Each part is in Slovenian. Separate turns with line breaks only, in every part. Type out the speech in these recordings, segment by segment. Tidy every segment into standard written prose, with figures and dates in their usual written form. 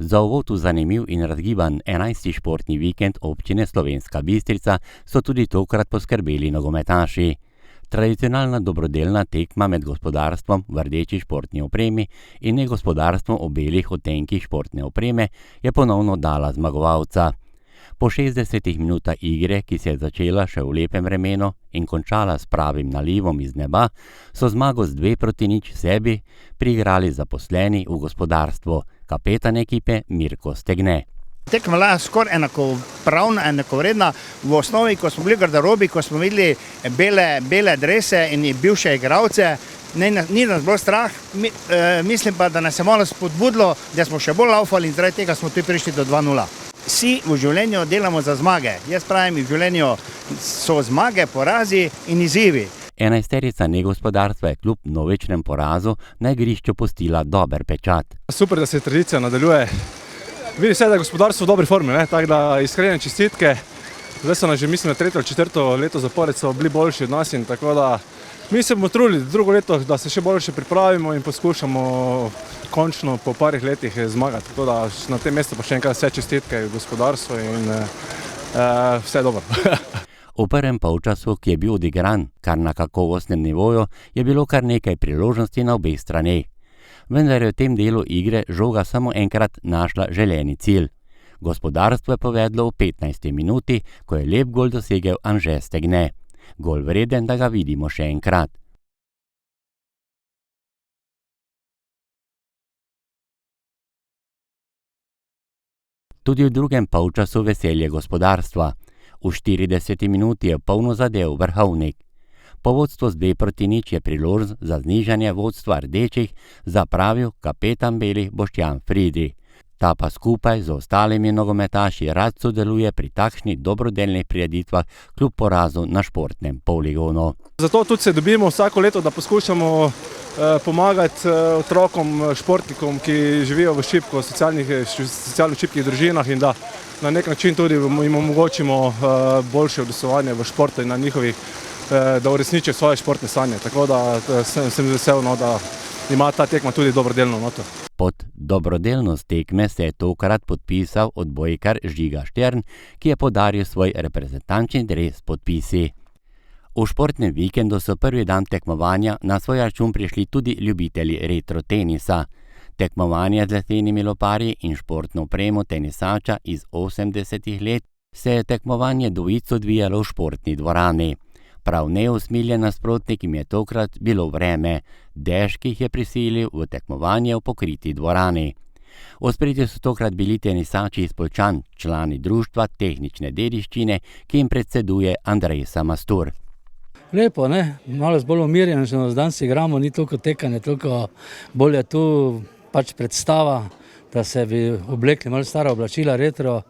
Za uvod v zanimiv in razgiban 11. športni vikend občine Slovenska Bistrica so tudi tokrat poskrbeli nogometaši. Tradicionalna dobrodelna tekma med gospodarstvom v rdeči športni opremi in negospodarstvom v belih odtenkih športne opreme je ponovno dala zmagovalca. Po 60 minutah igre, ki se je začela še v lepem vremenu in končala s pravim nalivom iz neba, so zmago z 2-0 sebi priigrali zaposleni v gospodarstvu, kapetan ekipe Mirko Stegne.
Tekma je bila skoraj enakopravna, enakovredna. V osnovi, ko smo bili v garderobi, ko smo videli bele drese in bivše igralce, ni nas bilo strah. Mislim pa, da nas je malo spodbudilo, da smo še bolj laufali in zaradi tega smo tudi prišli do 2:0. Vsi v življenju delamo za zmage. Jaz pravim, v življenju so zmage, porazi in izzivi.
11-terica negospodarstva je kljub novečnem porazu na igrišču pustila dober pečat.
Super, da se tradicija nadaljuje. Vidi se, da je gospodarstvo v dobri formi, tako da iskrene čestitke. Zdaj so nas že, mislim, 3. ali 4. leto zapored so bili boljši od nas in tako da mi se bomo trudili drugo leto, da se še boljše pripravimo in poskušamo končno po parih letih zmagati. Tako da na tem mestu pa še enkrat vse čestitke gospodarstvu in vse dobro.
V prvem polčasu, ki je bil odigran kar na kakovostnem nivoju, je bilo kar nekaj priložnosti na obeh straneh. Vendar je v tem delu igre žoga samo enkrat našla želeni cilj. Gospodarstvo je povedlo v 15. minuti, ko je lep gol dosegel Anže Stegne. Gol vreden, da ga vidimo še enkrat. Tudi v drugem polčasu veselje gospodarstva. V 40. minuti je polno zadev Vrhovnik. Po vodstvu z 2:0 je priložnost za znižanje vodstva rdečih zapravil kapetan belih Boštjan Fridi. Ta pa skupaj z ostalimi nogometaši rad sodeluje pri takšnih dobrodelnih prireditvah kljub porazu na športnem poligonu.
Zato tudi se dobimo vsako leto, da poskušamo pomagati otrokom, športnikom, ki živijo v socialno šibkih družinah in da na nek način tudi jim omogočimo boljše udejstvovanje v športu in na njihovih, da uresničijo svoje športne sanje. Tako da sem vesel, da ima ta tekma tudi dobrodelno noto.
Pod dobrodelnost tekme se je tokrat podpisal odbojkar Žiga Štern, ki je podaril svoj reprezentančni dres s podpisi. V športnem vikendu so prvi dan tekmovanja na svoj račun prišli tudi ljubitelji retro tenisa. Tekmovanje z lesenimi loparji in športno opremo tenisača iz 80. let se je tekmovanje dvojic odvijalo v športni dvorani. Prav neusmiljen nasprotnik jim je tokrat bilo vreme, dež, ki jih je prisilil v tekmovanje v pokriti dvorani. V ospredju so tokrat bili tenisači iz Poljčan, člani društva tehnične dediščine, ki jim predseduje Andrej Samastur.
Lepo, ne? Malo bolj umirjeno, že danes si igramo, ni toliko tekanje, toliko bolj je tu pač predstava, da se bi oblekli malo stara oblačila, retro,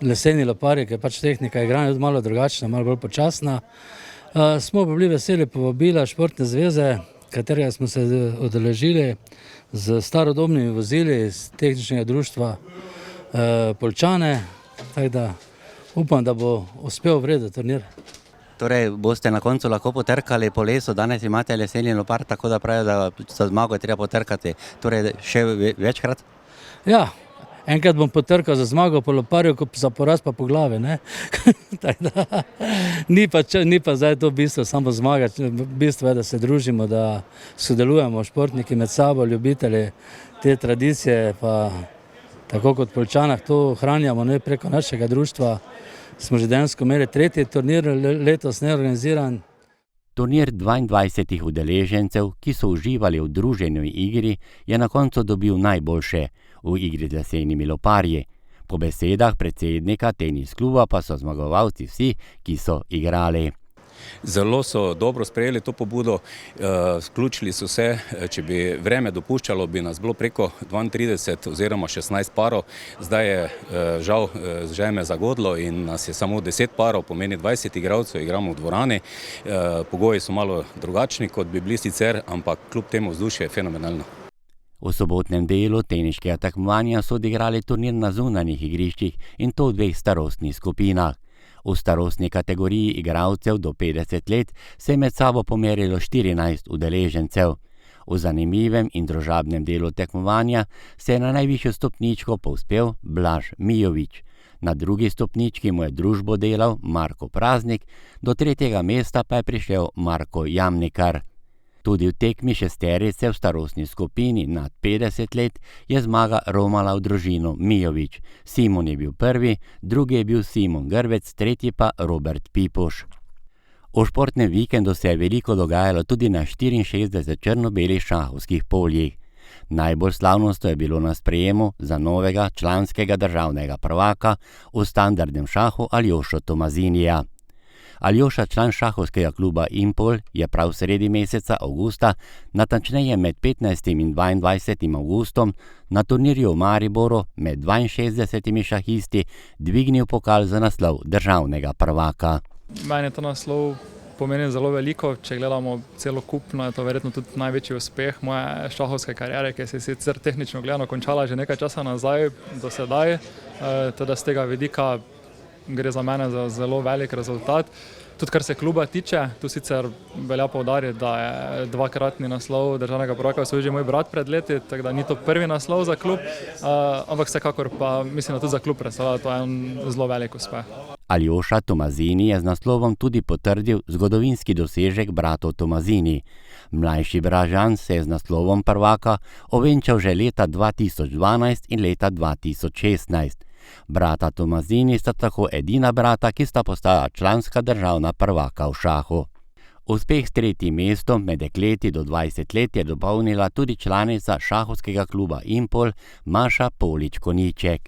leseni loparji, ker pač tehnika igranja je malo drugačna, malo bolj počasna. Smo bili veseli povabila Športne zveze, katerega smo se udeležili z starodobnimi vozili iz tehničnega društva Poljčane, tako da upam, da bo uspel v redu turnir.
Torej boste na koncu lahko potrkali po lesu, danes imate leseni lopar, tako da pravijo, da za zmago je treba potrkati. Torej še večkrat?
Ja, enkrat bom potrkal za zmago po loparju, za poraz pa po glavi, ne? Ni pa zdaj to bistvo samo zmaga, bistvo je, da se družimo, da sodelujemo športniki med sabo, ljubitelji te tradicije, pa tako kot v Poljčanah to ohranjamo, ne, preko našega društva. Smo že dejansko imeli 3. turnir letos neorganiziran.
Turnir 22 udeležencev, ki so uživali v druženju igri, je na koncu dobil najboljše v igri z lesenimi loparji. Po besedah predsednika tenis kluba pa so zmagovalci vsi, ki so igrali.
Zelo so dobro sprejeli to pobudo, vključili so se, če bi vreme dopuščalo, bi nas bilo preko 32 oziroma 16 parov. Zdaj je žal žeme zagodlo in nas je samo 10 parov, pomeni 20 igralcev, igramo v dvorani. Pogoji so malo drugačni, kot bi bili sicer, ampak kljub temu vzdušje je fenomenalno.
V sobotnem delu teniškega tekmovanja so odigrali turnir na zunanjih igriščih in to v 2 starostnih skupinah. V starostni kategoriji igralcev do 50 let se je med sabo pomerilo 14 udeležencev. V zanimivem in družabnem delu tekmovanja se je na najvišjo stopničko povzpel Blaž Mijović. Na drugi stopnički mu je družbo delal Marko Praznik, do 3. mesta pa je prišel Marko Jamnikar. Tudi v tekmi šesterice v starostni skupini nad 50 let je zmaga romala v družino Mijović. Simon je bil prvi, drugi je bil Simon Grbec, tretji pa Robert Pipoš. V športnem vikendu se je veliko dogajalo tudi na 64 črno-belih šahovskih poljih. Najbolj slavnostno je bilo na sprejemu za novega članskega državnega prvaka v standardnem šahu Aljošo Tomazinija. Aljoša, član šahovskega kluba Impol, je prav sredi meseca avgusta, natančneje med 15. in 22. avgustom, na turnirju v Mariboru med 62 šahisti dvignil pokal za naslov državnega prvaka.
Meni je ta naslov pomeni zelo veliko, če gledamo celokupno, je to verjetno tudi največji uspeh moje šahovske kariere, ki se je sicer tehnično gledano končala že nekaj časa nazaj do sedaj, teda z tega vidika gre za mene za zelo velik rezultat. Tudi kar se kluba tiče, tu sicer velja poudariti, da je dvakratni naslov državnega prvaka osvojil že moj brat pred leti, tako da ni to prvi naslov za klub, ampak vsekakor pa mislim, da tudi za klub predstavlja to en zelo velik uspeh.
Aljoša Tomazini je z naslovom tudi potrdil zgodovinski dosežek bratov Tomazini. Mlajši Bražan se je z naslovom prvaka ovenčal že leta 2012 in leta 2016. Brata Tomazini sta tako edina brata, ki sta postala članska državna prvaka v šahu. Uspeh s 3. mestom med dekleti do 20 let je dopolnila tudi članica šahovskega kluba Impol Maša Polič-Koniček.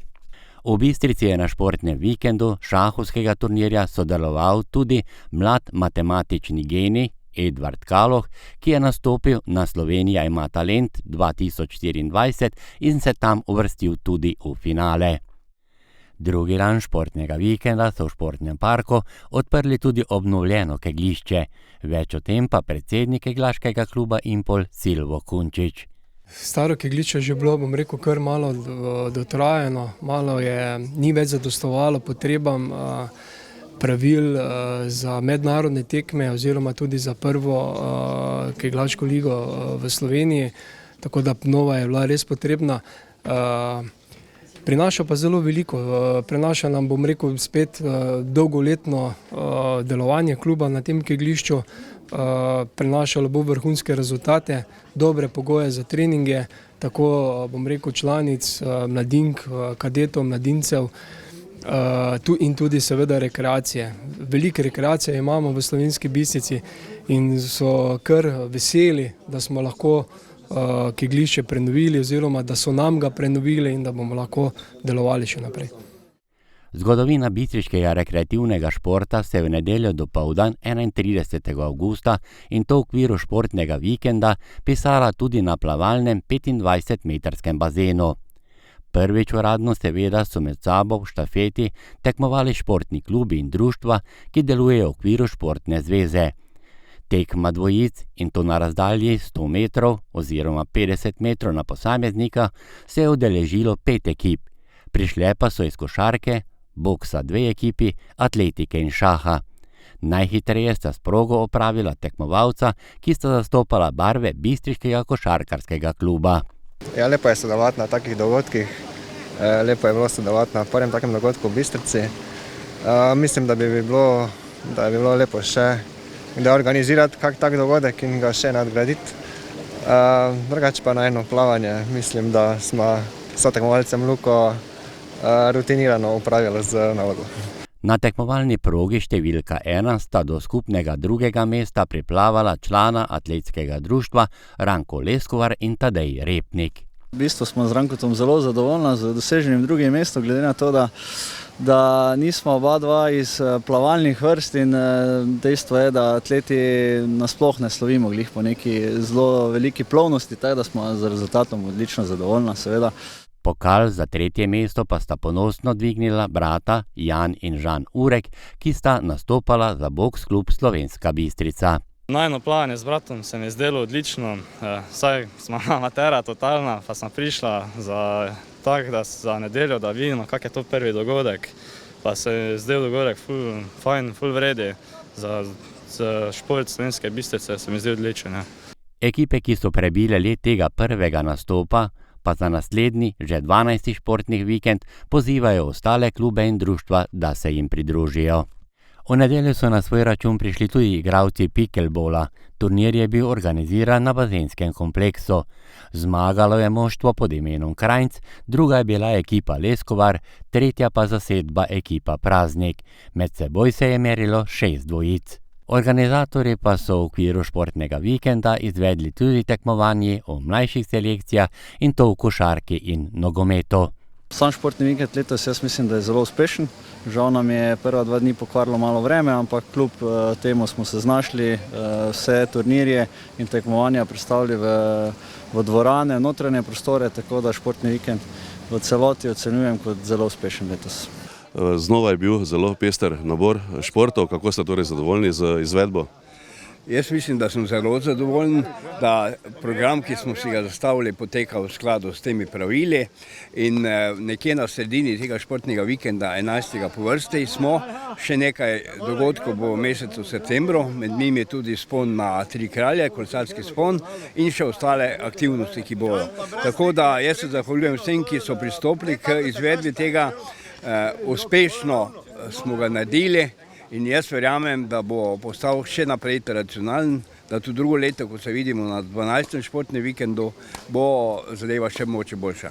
V Bistrici je na športnem vikendu šahovskega turnirja sodeloval tudi mlad matematični genij Edvard Kaloh, ki je nastopil na Slovenija ima talent 2024 in se tam uvrstil tudi v finale. Drugi dan športnega vikenda so v športnem parku odprli tudi obnovljeno kegljišče. Več o tem pa predsednik kegljaškega kluba Impol Silvo Kunčič.
Staro kegljišče je že bilo, bom rekel, kar malo dotrajano, malo je ni več zadostovalo potrebam pravil za mednarodne tekme oziroma tudi za prvo kegljaško ligo v Sloveniji, tako da nova je bila res potrebna. Prinaša pa zelo veliko, prinaša nam, bom rekel, spet dolgoletno delovanje kluba na tem kegljišču, prinašalo bo vrhunske rezultate, dobre pogoje za treninge, tako, bom rekel, članic, mladink, kadetov, mladincev in tudi seveda rekreacije. Velike rekreacije imamo v Slovenski Bistrici in so kar veseli, da smo lahko kegljišče prenovili oziroma da so nam ga prenovili in da bomo lahko delovali še naprej.
Zgodovina bistriškega rekreativnega športa se je v nedeljo dopoldan 31. avgusta in to v okviru športnega vikenda pisala tudi na plavalnem 25-metrskem bazenu. Prvič uradno seveda so med sabo v štafeti tekmovali športni klubi in društva, ki delujejo v okviru športne zveze. Tekma dvojic, in to na razdalji 100 metrov oziroma 50 metrov na posameznika, se je udeležilo 5 ekip. Prišle pa so iz košarke, boksa 2 ekipi, atletike in šaha. Najhitreje sta s progo opravila tekmovalca, ki sta zastopala barve bistriškega košarkarskega kluba.
Ja, lepo je sodelovati na takih dogodkih. Lepo je bilo sodelovati na prvem takem dogodku v Bistrici. Mislim, da bi bilo lepo še organizirati kak tak dogodek in ga še nadgraditi. Drugače pa na eno plavanje. Mislim, da smo s tekmovalcem Luko rutinirano upravili z nalogo.
Na tekmovalni progi številka 1 sta do skupnega 2. mesta priplavala člana atletskega društva Ranko Leskovar in Tadej Repnik.
V bistvu smo z Rankotom zelo zadovoljni z doseženim 2. mestom, glede na to, da nismo oba dva iz plavalnih vrst in dejstvo je, da atleti nasploh ne slovimo glih po neki zelo veliki plovnosti, tako da smo z rezultatom odlično zadovoljni, seveda.
Pokal za 3. mesto pa sta ponosno dvignila brata Jan in Žan Urek, ki sta nastopala za boks klub Slovenska Bistrica.
Najno plavanje z bratom se mi je zdelo odlično, saj smo amatera totalna, pa sem prišla za nedeljo, da vidimo, kak je to prvi dogodek. Pa se je zdel dogodek ful vredi, za šport Slovenske Bistrice se mi zdi odličen.
Ekipe, ki so prebile let tega prvega nastopa, pa za naslednji, že 12. športni vikend pozivajo ostale klube in društva, da se jim pridružijo. V nedeljo so na svoj račun prišli tudi igralci pikelbola. Turnir je bil organiziran na bazenskem kompleksu. Zmagalo je moštvo pod imenom Krajnc, druga je bila ekipa Leskovar, tretja pa zasedba ekipa Praznik. Med seboj se je merilo 6 dvojic. Organizatorji pa so v okviru športnega vikenda izvedli tudi tekmovanje v mlajših selekcijah in to v košarki in nogometu.
Sam športni vikend letos jaz mislim, da je zelo uspešen. Žal nam je prva 2 dni pokvarilo malo vreme, ampak kljub temu smo se znašli, vse turnirje in tekmovanja predstavili v dvorane, notranje prostore, tako da športni vikend v celoti ocenjujem kot zelo uspešen letos.
Znova je bil zelo pester nabor športov. Kako ste torej zadovoljni z izvedbo?
Jaz mislim, da sem zelo zadovoljen, da program, ki smo si ga zastavili, poteka v skladu s temi pravili in nekje na sredini tega športnega vikenda 11. po vrsti smo. Še nekaj dogodkov bo v mesecu septembru, med njimi tudi spon na Tri kralje, kolesarski spon in še ostale aktivnosti, ki bodo. Tako da jaz se zahvaljujem vsem, ki so pristopili k izvedbi tega. Uspešno smo ga naredili in jaz verjamem, da bo postal še naprej tradicionalen, da tudi drugo leto, ko se vidimo na 12. športnem vikendu, bo zadeva še moče boljša.